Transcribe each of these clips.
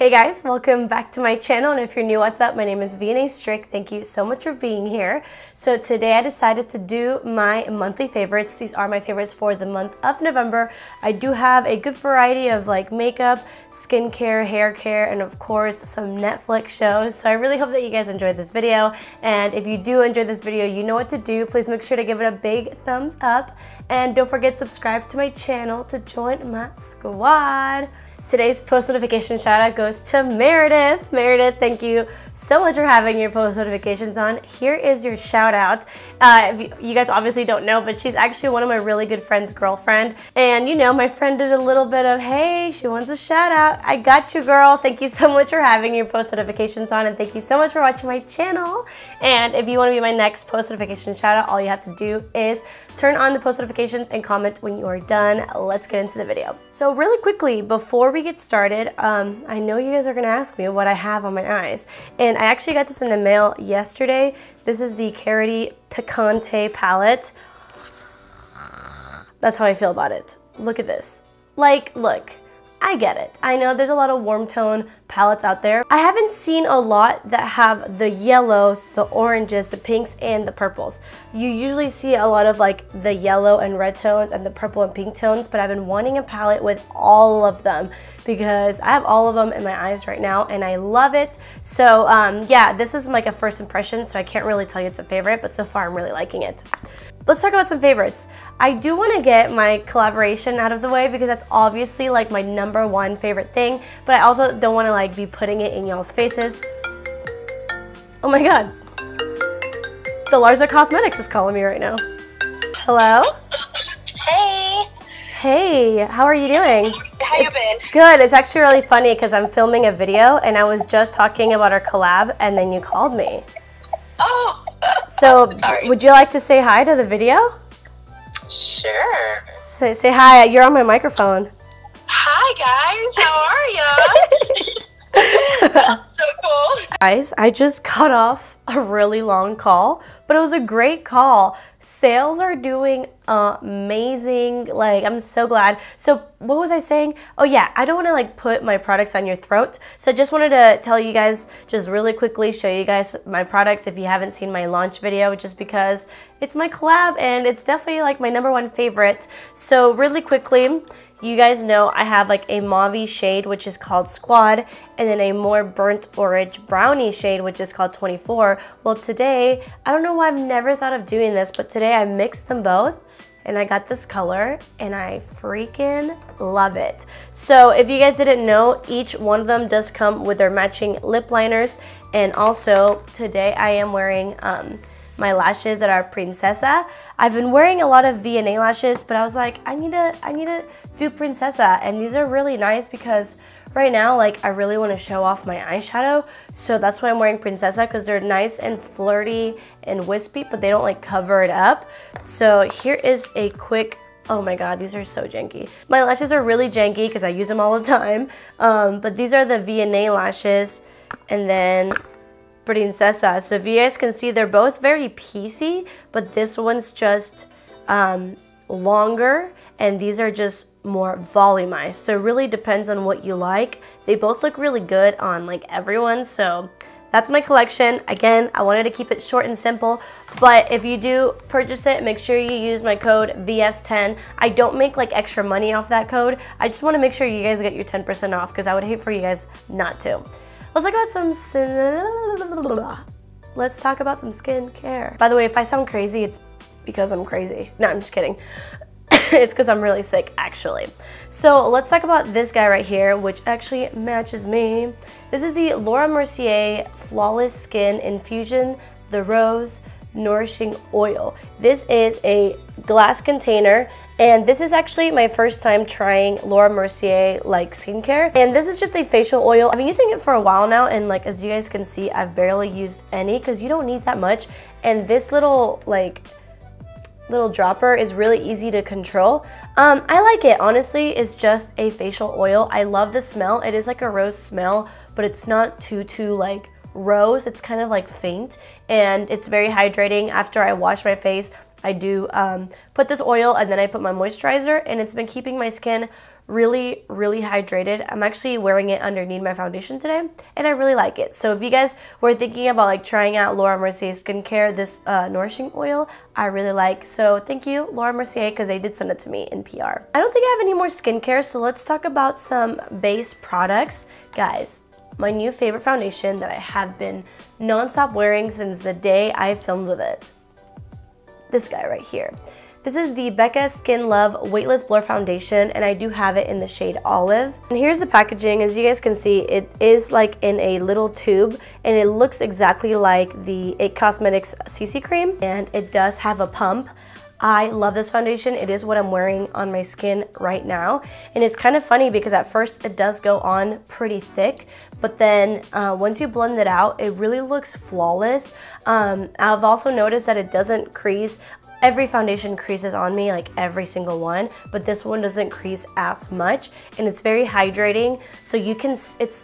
Hey guys, welcome back to my channel, and if you're new, what's up? My name is vianney.strick. Thank you so much for being here. So today I decided to do my monthly favorites. These are my favorites for the month of November. I do have a good variety of like makeup, skincare, hair care, and of course some Netflix shows. So I really hope that you guys enjoyed this video, and if you do enjoy this video, you know what to do. Please make sure to give it a big thumbs up, and don't forget to subscribe to my channel to join my squad. Today's post notification shout out goes to Meredith. Meredith, thank you so much for having your post notifications on. Here is your shout out. You guys obviously don't know, but she's actually one of my really good friend's girlfriend. And you know, my friend did a little bit of, hey, she wants a shout out. I got you, girl. Thank you so much for having your post notifications on, and thank you so much for watching my channel. And if you want to be my next post notification shout out, all you have to do is turn on the post notifications and comment when you are done. Let's get into the video. So really quickly, before we get started, I know you guys are gonna ask me what I have on my eyes, and I actually got this in the mail yesterday. This is the Carity Picante palette. That's how I feel about it. Look at this. Like, look, I get it. I know there's a lot of warm tone palettes out there. I haven't seen a lot that have the yellows, the oranges, the pinks, and the purples. You usually see a lot of like the yellow and red tones and the purple and pink tones, but I've been wanting a palette with all of them because I have all of them in my eyes right now and I love it. So yeah, this is like a first impression, so I can't really tell you it's a favorite, but so far I'm really liking it. Let's talk about some favorites. I do want to get my collaboration out of the way because that's obviously like my #1 favorite thing, but I also don't want to like be putting it in y'all's faces. Oh my god. Delarza Cosmetics is calling me right now. Hello? Hey. Hey, how are you doing? How you been? Good. It's actually really funny because I'm filming a video and I was just talking about our collab and then you called me. Oh. So, Sorry. Would you like to say hi to the video? Sure. Say hi. You're on my microphone. Hi guys, how are ya? That's so cool. Guys, I just cut off a really long call, but it was a great call. Sales are doing amazing. Like, I'm so glad. So what was I saying? Oh yeah, I don't want to like put my products on your throat. So I just wanted to tell you guys, just really quickly show you guys my products if you haven't seen my launch video, just because it's my collab and it's definitely like my #1 favorite. So really quickly, you guys know I have like a mauve shade, which is called Squad, and then a more burnt orange brownie shade, which is called 24. Well, today, I don't know why I've never thought of doing this, but today I mixed them both and I got this color and I freaking love it. So if you guys didn't know, each one of them does come with their matching lip liners, and also today I am wearing my lashes that are Princesa. I've been wearing a lot of V&A lashes, but I was like, I need to do Princesa, and these are really nice because right now, like, I really want to show off my eyeshadow, so that's why I'm wearing Princesa, because they're nice and flirty and wispy, but they don't like cover it up. So here is a quick, oh my god, these are so janky. My lashes are really janky because I use them all the time, but these are the V&A lashes, and then Princesa. So if you guys can see, they're both very piecey, but this one's just longer and these are just more volumized. So it really depends on what you like. They both look really good on like everyone. So that's my collection. Again, I wanted to keep it short and simple, but if you do purchase it, make sure you use my code VS10. I don't make like extra money off that code. I just want to make sure you guys get your 10% off because I would hate for you guys not to. Let's talk about some skincare. By the way, if I sound crazy, it's because I'm crazy. No, I'm just kidding. It's because I'm really sick, actually. So let's talk about this guy right here, which actually matches me. This is the Laura Mercier Flawless Skin Infusion, the Rose Nourishing Oil. This is a glass container, and this is actually my first time trying Laura Mercier like skincare, and this is just a facial oil. I've been using it for a while now, and like as you guys can see, I've barely used any because you don't need that much, and this little dropper is really easy to control. I like it. Honestly, it's just a facial oil. I love the smell. It is like a rose smell, but it's not too like rose. It's kind of like faint, and it's very hydrating. After I wash my face, I do put this oil and then I put my moisturizer, and it's been keeping my skin really, really hydrated. I'm actually wearing it underneath my foundation today, and I really like it. So if you guys were thinking about like trying out Laura Mercier skincare, this nourishing oil, I really like. So thank you, Laura Mercier, because they did send it to me in PR. I don't think I have any more skincare, so let's talk about some base products. Guys, my new favorite foundation that I have been non-stop wearing since the day I filmed with it. This guy right here. This is the BECCA Skin Love Weightless Blur Foundation, and I do have it in the shade Olive. And here's the packaging. As you guys can see, it is like in a little tube, and it looks exactly like the It Cosmetics CC cream, and it does have a pump. I love this foundation. It is what I'm wearing on my skin right now. And it's kind of funny because at first it does go on pretty thick, but then once you blend it out, it really looks flawless. I've also noticed that it doesn't crease. Every foundation creases on me, like every single one, but this one doesn't crease as much, and it's very hydrating. So you can,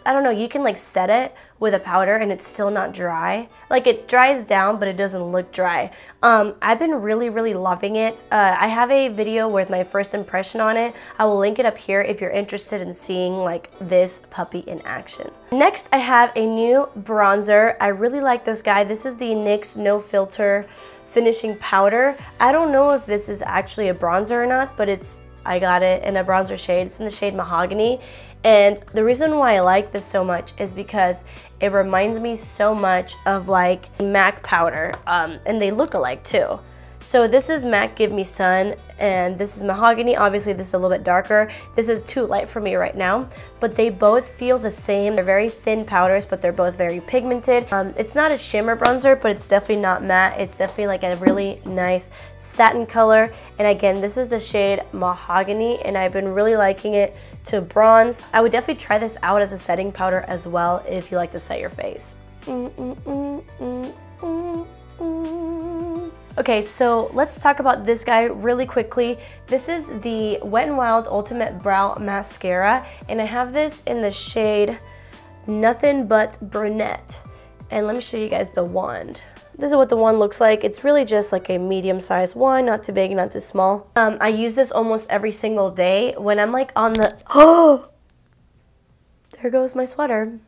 I don't know, you can like set it with a powder and it's still not dry. Like it dries down, but it doesn't look dry. I've been really, really loving it. I have a video with my first impression on it. I will link it up here if you're interested in seeing like this puppy in action. Next, I have a new bronzer. I really like this guy. This is the NYX No Filter finishing powder. I don't know if this is actually a bronzer or not, but I got it in a bronzer shade. It's in the shade Mahogany, and the reason why I like this so much is because it reminds me so much of like MAC powder, and they look alike too. So this is MAC Give Me Sun, and this is Mahogany. Obviously this is a little bit darker. This is too light for me right now, but they both feel the same. They're very thin powders, but they're both very pigmented. It's not a shimmer bronzer, but it's definitely not matte. It's definitely like a really nice satin color. And again, this is the shade Mahogany, and I've been really liking it to bronze. I would definitely try this out as a setting powder as well if you like to set your face. Okay, so let's talk about this guy really quickly. This is the Wet n Wild Ultimate Brow Mascara, and I have this in the shade Nothing But Brunette. And let me show you guys the wand. This is what the wand looks like. It's really just like a medium-sized wand, not too big, not too small. I use this almost every single day when I'm like on the, oh, there goes my sweater.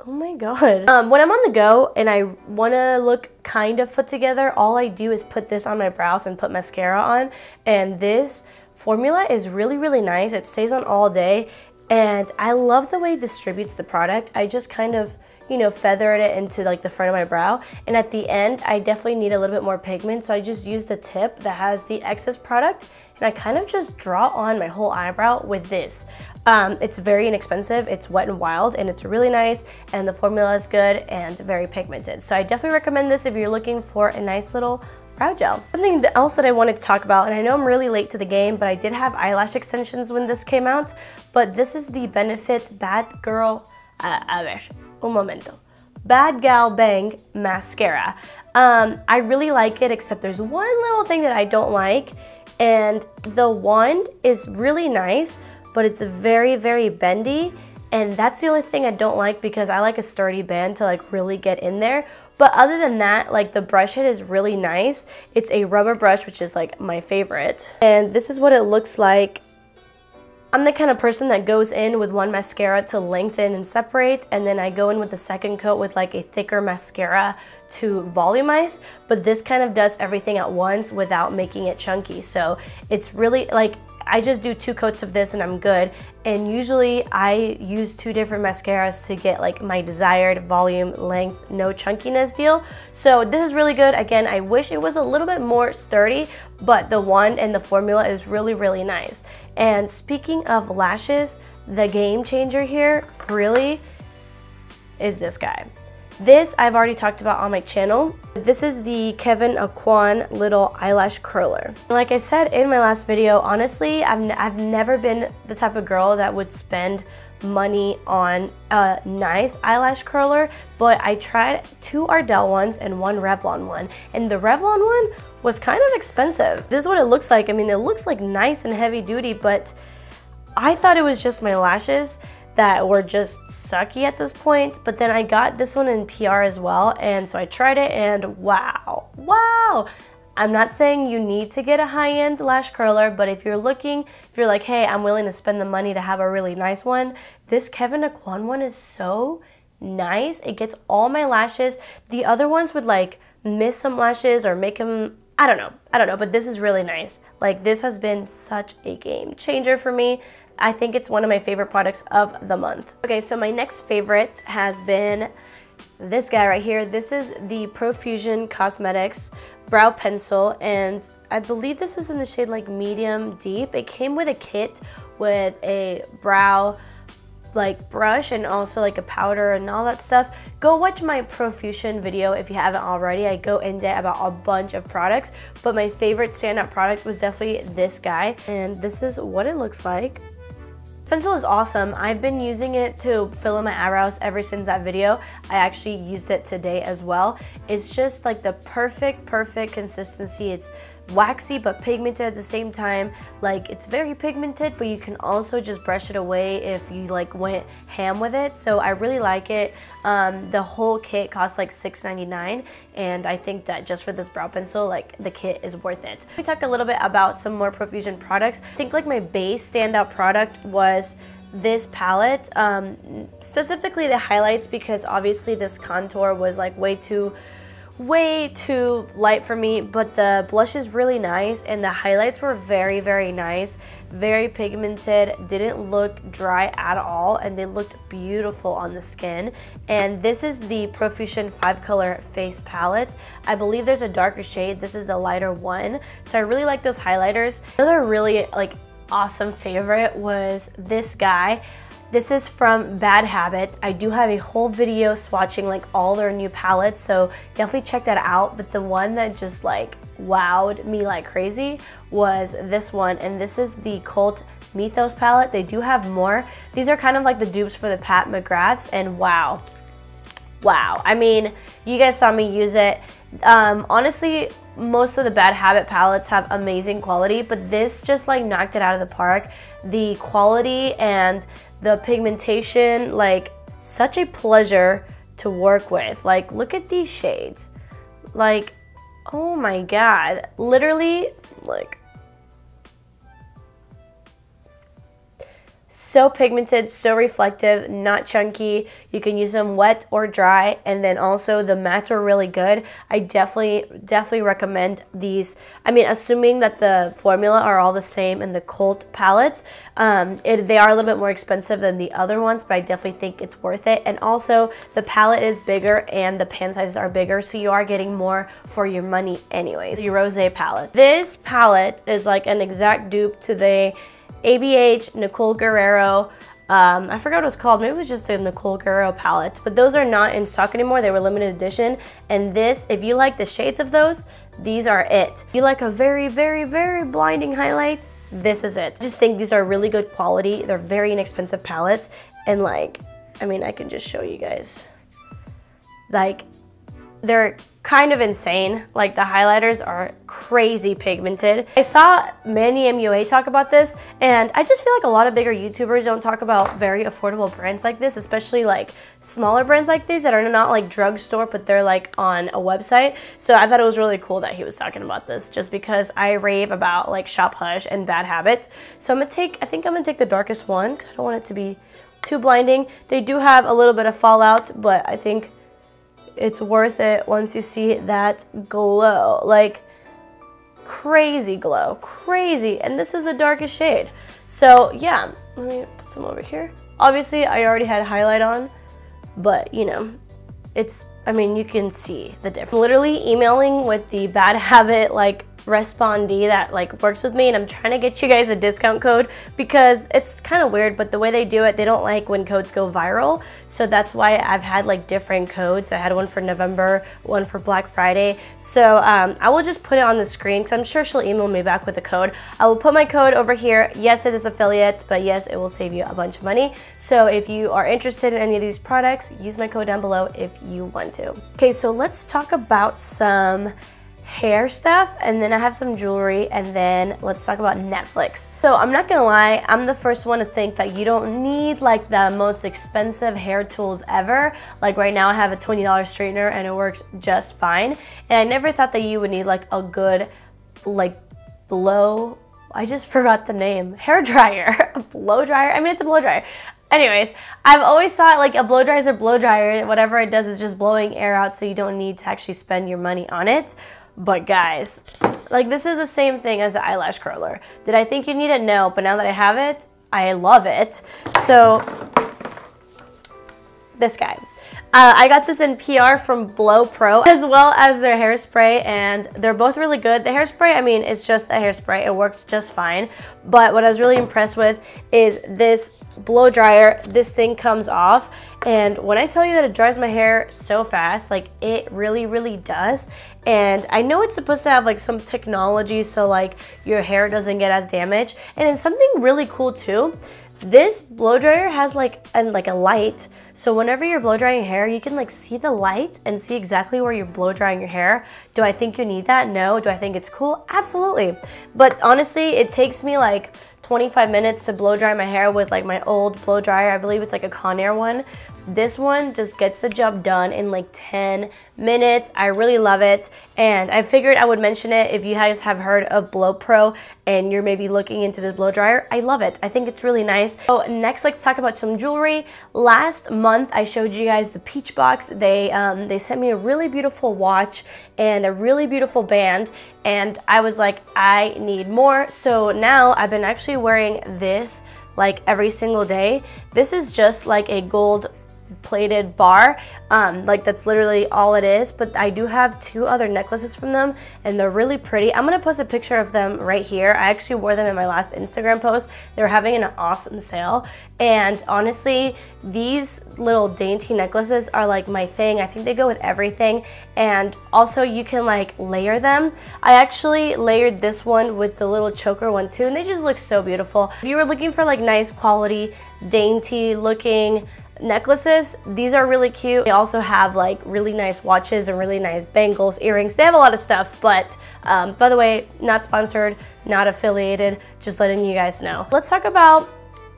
Oh my god. When I'm on the go and I want to look kind of put together, all I do is put this on my brows and put mascara on. And this formula is really, really nice. It stays on all day. And I love the way it distributes the product. I just kind of, you know, feathered it into like the front of my brow. And at the end, I definitely need a little bit more pigment. So I just use the tip that has the excess product. And I kind of just draw on my whole eyebrow with this. It's very inexpensive, it's Wet n Wild, and it's really nice, and the formula is good and very pigmented. So I definitely recommend this if you're looking for a nice little brow gel. Something else that I wanted to talk about, and I know I'm really late to the game, but I did have eyelash extensions when this came out, but this is the Benefit BADgal, BADgal Bang Mascara. I really like it, except there's one little thing that I don't like, and the wand is really nice, but it's very, very bendy, and that's the only thing I don't like because I like a sturdy band to like really get in there. But other than that, like the brush head is really nice. It's a rubber brush, which is like my favorite. And this is what it looks like. I'm the kind of person that goes in with one mascara to lengthen and separate, and then I go in with the second coat with like a thicker mascara to volumize, but this kind of does everything at once without making it chunky. So it's really like, I just do 2 coats of this and I'm good. And usually I use 2 different mascaras to get like my desired volume, length, no chunkiness deal. So this is really good. Again, I wish it was a little bit more sturdy, but the wand and the formula is really, really nice. And speaking of lashes, the game changer here really is this guy. This I've already talked about on my channel. This is the Kevyn Aucoin little eyelash curler. Like I said in my last video, honestly, I've never been the type of girl that would spend money on a nice eyelash curler, but I tried 2 Ardell ones and 1 Revlon one, and the Revlon one was kind of expensive. This is what it looks like. I mean, it looks like nice and heavy duty, but I thought it was just my lashes that were just sucky at this point. But then I got this one in PR as well, and so I tried it, and wow, I'm not saying you need to get a high-end lash curler, but if you're like, hey, I'm willing to spend the money to have a really nice one, this Kevyn Aucoin one is so nice. It gets all my lashes. The other ones would like miss some lashes or make them, I don't know, but this is really nice. Like, this has been such a game changer for me. I think it's one of my favorite products of the month. Okay, so my next favorite has been this guy right here. This is the Profusion Cosmetics brow pencil, and I believe this is in the shade like medium deep. It came with a kit with a brow like brush and also like a powder and all that stuff. Go watch my Profusion video if you haven't already. I go in depth about a bunch of products, but my favorite standout product was definitely this guy, and this is what it looks like. Pencil is awesome. I've been using it to fill in my eyebrows ever since that video. I actually used it today as well. It's just like the perfect consistency. It's waxy but pigmented at the same time. Like, it's very pigmented, but you can also just brush it away if you like went ham with it. So I really like it. The whole kit costs like $6.99, and I think that just for this brow pencil, like, the kit is worth it. We talk a little bit about some more Profusion products. I think like my base standout product was this palette, specifically the highlights, because obviously this contour was like way too light for me, but the blush is really nice and the highlights were very nice, very pigmented, didn't look dry at all, and they looked beautiful on the skin. And this is the Profusion 5-color face palette. I believe there's a darker shade. This is the lighter one, so I really like those highlighters. Another really like awesome favorite was this guy. This is from Bad Habit. I do have a whole video swatching like all their new palettes, so definitely check that out. But the one that just like wowed me like crazy was this one, and this is the Cult Mythos palette. They do have more. These are kind of like the dupes for the Pat McGraths, and wow. I mean, you guys saw me use it. Honestly, most of the Bad Habit palettes have amazing quality, but this just like knocked it out of the park. The quality and the pigmentation, like, such a pleasure to work with. Like, look at these shades. Like, oh my god. Literally, like, so pigmented, so reflective, not chunky. You can use them wet or dry, and then also the mattes are really good. I definitely recommend these. I mean, assuming that the formula are all the same in the Cult palettes, they are a little bit more expensive than the other ones, but I definitely think it's worth it. And also, the palette is bigger and the pan sizes are bigger, so you are getting more for your money anyways. The Rosé palette. This palette is like an exact dupe to the ABH Nicole Guerrero, I forgot what it was called. Maybe it was just the Nicole Guerrero palette, but those are not in stock anymore. They were limited edition, and this, if you like the shades of those, these are it. If you like a very blinding highlight, this is it. I just think these are really good quality. They're very inexpensive palettes, and like, I mean, I can just show you guys. Like, they're kind of insane. Like, the highlighters are crazy pigmented. I saw Manny MUA talk about this, and I just feel like a lot of bigger YouTubers don't talk about very affordable brands like this, especially like smaller brands like these that are not like drugstore, but they're like on a website. So I thought it was really cool that he was talking about this, just because I rave about like Shop Hush and Bad Habit. So I think I'm gonna take the darkest one because I don't want it to be too blinding. They do have a little bit of fallout, but I think it's worth it once you see that glow. Like, crazy glow, crazy. And this is the darkest shade. So yeah, let me put some over here. Obviously, I already had highlight on, but you know, it's, I mean, you can see the difference. I'm literally emailing with the Bad Habit like respondee that like works with me, and I'm trying to get you guys a discount code because it's kind of weird, but the way they do it, they don't like when codes go viral. So that's why I've had like different codes. I had one for November, one for Black Friday. So I will just put it on the screen because I'm sure she'll email me back with a code. I will put my code over here. Yes, it is affiliate, but yes, it will save you a bunch of money. So if you are interested in any of these products, use my code down below if you want to. Okay, so let's talk about some hair stuff, and then I have some jewelry, and then let's talk about Netflix. So I'm not gonna lie, I'm the first one to think that you don't need like the most expensive hair tools ever. Like right now I have a $20 straightener and it works just fine. And I never thought that you would need like a good like I just forgot the name, hair dryer, a blow dryer. I mean, it's a blow dryer. Anyways, I've always thought like a blow dryer is a blow dryer. Whatever it does is just blowing air out, so you don't need to actually spend your money on it. But guys, like this is the same thing as the eyelash curler. Did I think you need it? No, but now that I have it, I love it. So this guy. I got this in PR from Blowpro, as well as their hairspray, and they're both really good. The hairspray, I mean, it's just a hairspray. It works just fine. But what I was really impressed with is this blow dryer. This thing comes off, and when I tell you that it dries my hair so fast, like it really, really does. And I know it's supposed to have like some technology so like your hair doesn't get as damaged. And then something really cool too, this blow dryer has like a light. So whenever you're blow drying your hair, you can like see the light and see exactly where you're blow drying your hair. Do I think you need that? No. Do I think it's cool? Absolutely. But honestly, it takes me like 25 minutes to blow dry my hair with like my old blow dryer. I believe it's like a Conair one. This one just gets the job done in like 10 minutes. I really love it, and I figured I would mention it if you guys have heard of Blowpro and you're maybe looking into this blow dryer. I love it. I think it's really nice. So next, let's talk about some jewelry. Last month I showed you guys the Peach Box. They sent me a really beautiful watch and a really beautiful band, and I was like, I need more. So now I've been actually wearing this like every single day. This is just like a gold plated bar, like that's literally all it is. But I do have two other necklaces from them, and they're really pretty. I'm gonna post a picture of them right here. I actually wore them in my last Instagram post. They were having an awesome sale, and honestly, these little dainty necklaces are like my thing. I think they go with everything, and also you can like layer them. I actually layered this one with the little choker one too, and they just look so beautiful. If you were looking for like nice quality, dainty looking necklaces, these are really cute. They also have like really nice watches and really nice bangles, earrings. They have a lot of stuff, but by the way, not sponsored, not affiliated, just letting you guys know. Let's talk about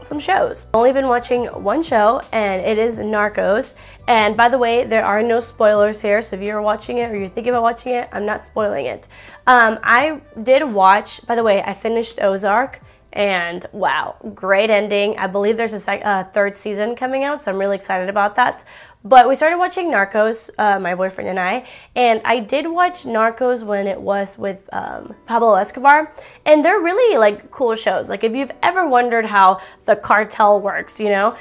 some shows. I've only been watching one show, and it is Narcos. And by the way, there are no spoilers here, so if you're watching it or you're thinking about watching it, I'm not spoiling it. I did watch, by the way, I finished Ozark. And wow, great ending. I believe there's a third season coming out, so I'm really excited about that. But we started watching Narcos, my boyfriend and I did watch Narcos when it was with Pablo Escobar, and they're really like cool shows. Like if you've ever wondered how the cartel works, you know,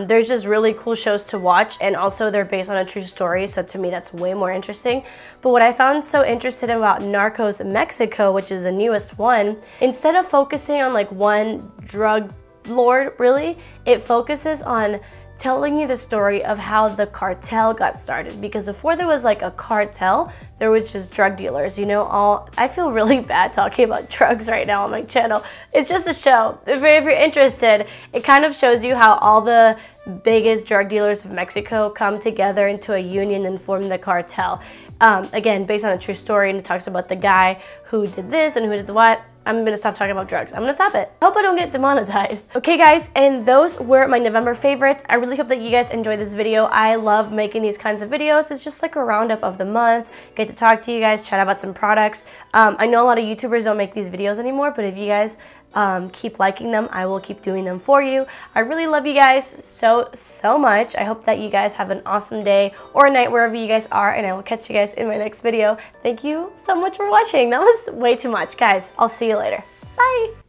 they're just really cool shows to watch, and also they're based on a true story, so to me that's way more interesting. But what I found so interesting about Narcos Mexico, which is the newest one, instead of focusing on like one drug lord, really, it focuses on telling you the story of how the cartel got started. Because before there was like a cartel, there was just drug dealers, you know. I feel really bad talking about drugs right now on my channel. It's just a show. If you're interested, it kind of shows you how all the biggest drug dealers of Mexico come together into a union and form the cartel. Again, based on a true story, and it talks about the guy who did this and who did the what. I'm gonna stop talking about drugs. I'm gonna stop it. I hope I don't get demonetized. Okay guys, and those were my November favorites. I really hope that you guys enjoyed this video. I love making these kinds of videos. It's just like a roundup of the month. Get to talk to you guys, chat about some products. I know a lot of YouTubers don't make these videos anymore, but if you guys keep liking them, I will keep doing them for you. I really love you guys so much. I hope that you guys have an awesome day or night wherever you guys are, and I will catch you guys in my next video. Thank you so much for watching. That was way too much, guys. I'll see you later. Bye.